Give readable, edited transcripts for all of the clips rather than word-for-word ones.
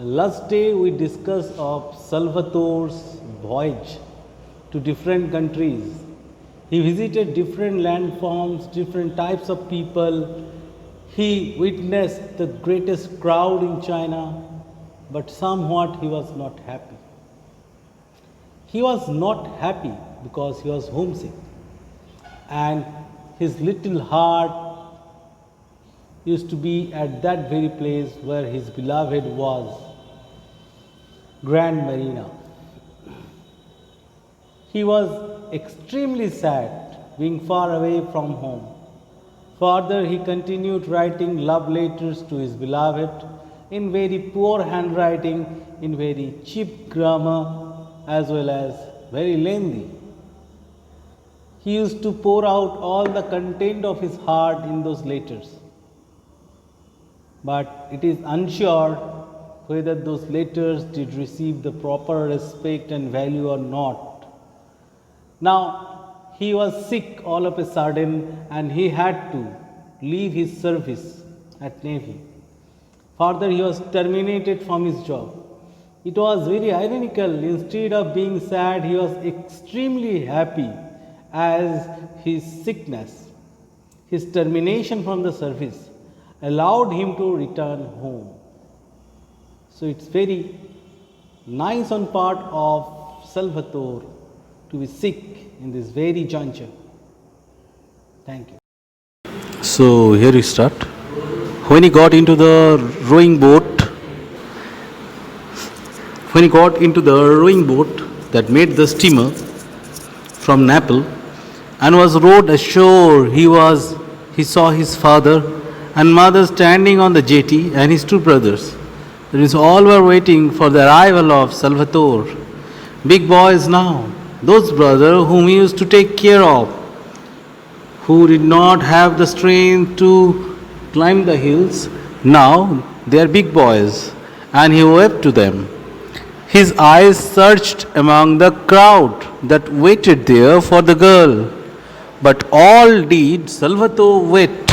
Last day we discussed of Salvatore's voyage to different countries. He visited different landforms, different types of people. He witnessed the greatest crowd in China, but somewhat he was not happy. He was not happy because he was homesick, and his little heart used to be at that very place where his beloved was, Grand Marina. He was extremely sad being far away from home. Further, he continued writing love letters to his beloved in very poor handwriting, in very cheap grammar, as well as very lengthy. He used to pour out all the content of his heart in those letters. But it is unsure whether those letters did receive the proper respect and value or not. Now, he was sick all of a sudden and he had to leave his service at Navy. Further, he was terminated from his job. It was very ironical. Instead of being sad, he was extremely happy as his sickness, his termination from the service, allowed him to return home. So it's very nice on part of Salvatore to be sick in this very juncture. Thank you. So here we start. When he got into the rowing boat, that made the steamer from Naples and was rowed ashore, he saw his father and mother standing on the jetty and his two brothers. That is, all were waiting for the arrival of Salvatore. Big boys now, those brothers whom he used to take care of, who did not have the strength to climb the hills, now they are big boys, and he wept to them. His eyes searched among the crowd that waited there for the girl, but all did Salvatore wait.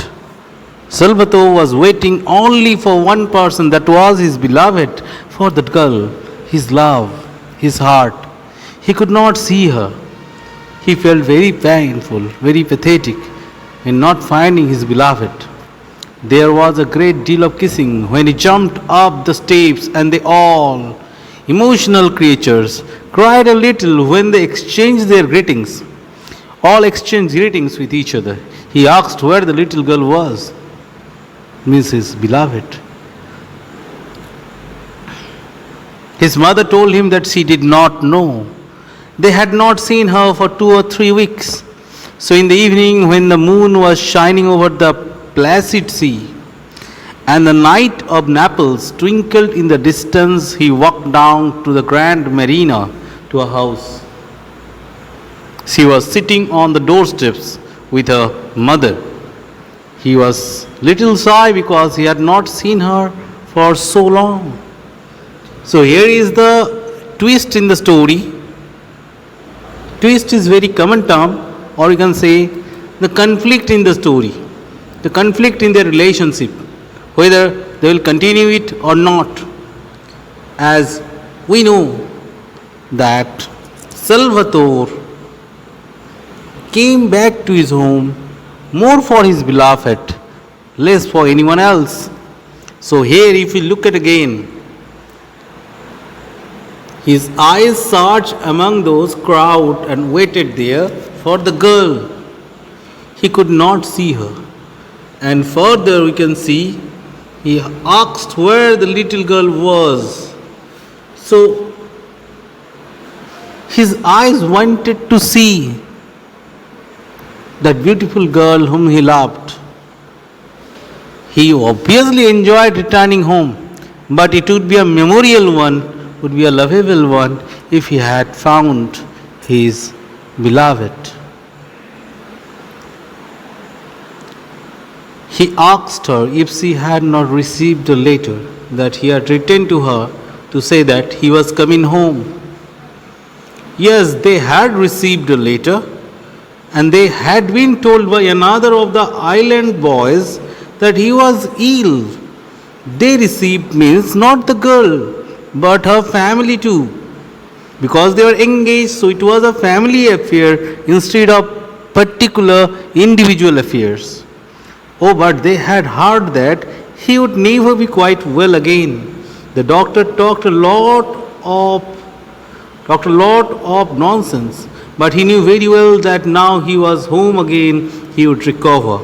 Salvatore was waiting only for one person, that was his beloved, for that girl, his love, his heart. He could not see her. He felt very painful, very pathetic in not finding his beloved. There was a great deal of kissing when he jumped up the steps, and they all, emotional creatures, cried a little when they exchanged their greetings. All exchanged greetings with each other. He asked where the little girl was, means his beloved. His mother told him that she did not know. They had not seen her for 2 or 3 weeks. So in the evening, when the moon was shining over the placid sea and the night of Naples twinkled in the distance, he walked down to the Grand Marina to a house. She was sitting on the doorsteps with her mother. He was little shy because he had not seen her for so long. So here is the twist in the story. Twist is very common term, or you can say the conflict in the story, the conflict in their relationship, whether they will continue it or not. As we know that Salvatore came back to his home more for his beloved, less for anyone else. So here if we look at again, his eyes searched among those crowd and waited there for the girl. He could not see her. And further we can see, he asked where the little girl was. So his eyes wanted to see that beautiful girl whom he loved. He obviously enjoyed returning home, but it would be a memorial one, would be a lovable one, if he had found his beloved. He asked her if she had not received a letter that he had written to her to say that he was coming home. Yes, they had received a letter, and they had been told by another of the island boys that he was ill. They received means not the girl, but her family too. Because they were engaged, so it was a family affair instead of particular individual affairs. Oh, but they had heard that he would never be quite well again. The doctor talked a lot of nonsense, but he knew very well that now he was home again, he would recover.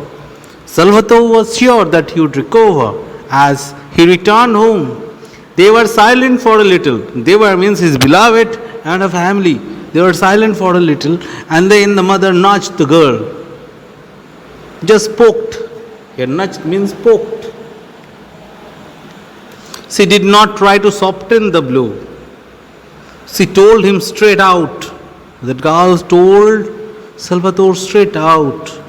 Salvatore was sure that he would recover as he returned home. They were silent for a little. They were means his beloved and a family. They were silent for a little, and then the mother nudged the girl. Just poked. Here nudged means poked. She did not try to soften the blow. She told him straight out. The girl told Salvatore straight out,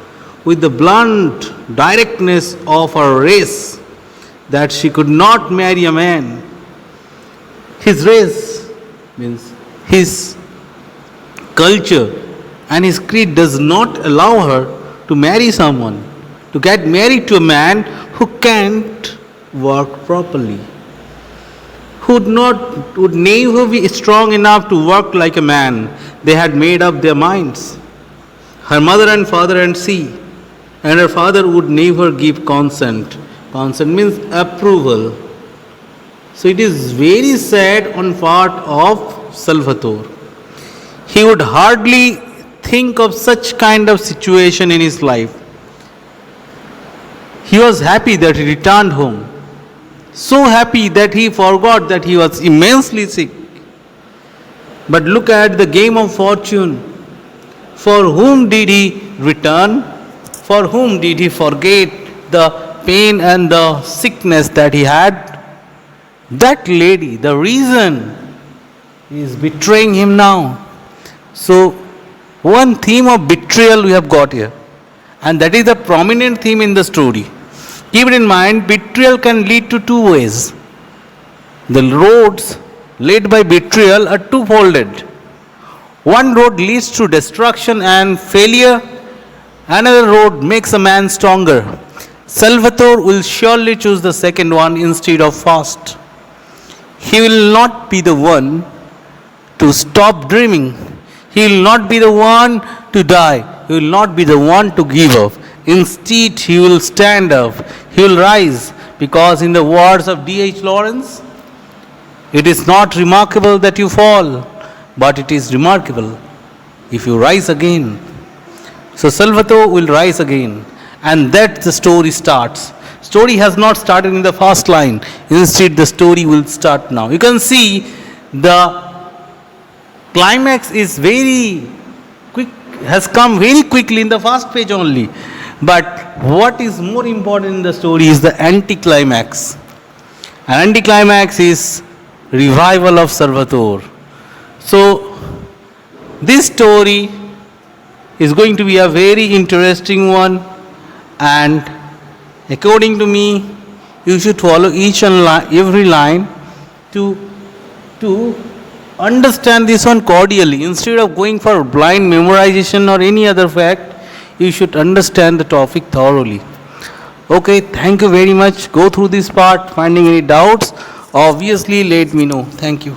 with the blunt directness of her race, that she could not marry a man. His race means his culture and his creed does not allow her to marry someone, to get married to a man who can't work properly, who would never be strong enough to work like a man. They had made up their minds. Her mother and father and she, and her father would never give consent. Consent means approval. So it is very sad on part of Salvatore. He would hardly think of such kind of situation in his life. He was happy that he returned home. So happy that he forgot that he was immensely sick. But look at the game of fortune. For whom did he return? For whom did he forget the pain and the sickness that he had? That lady, the reason, is betraying him now. So, one theme of betrayal we have got here, and that is a prominent theme in the story. Keep it in mind, betrayal can lead to two ways. The roads led by betrayal are two-folded. One road leads to destruction and failure, another road makes a man stronger. Salvatore will surely choose the second one instead of first. He will not be the one to stop dreaming. He will not be the one to die. He will not be the one to give up. Instead, he will stand up. He will rise. Because in the words of D.H. Lawrence, it is not remarkable that you fall, but it is remarkable if you rise again. So Salvatore will rise again. And that the story starts. Story has not started in the first line. Instead, the story will start now. You can see the climax is very quick, has come very quickly in the first page only. But what is more important in the story is the anticlimax. An anticlimax is revival of Salvatore. So this story is going to be a very interesting one, and according to me, you should follow each and every line to understand this one cordially. Instead of going for blind memorization or any other fact, you should understand the topic thoroughly. Okay, thank you very much. Go through this part. Finding any doubts, obviously let me know. Thank you.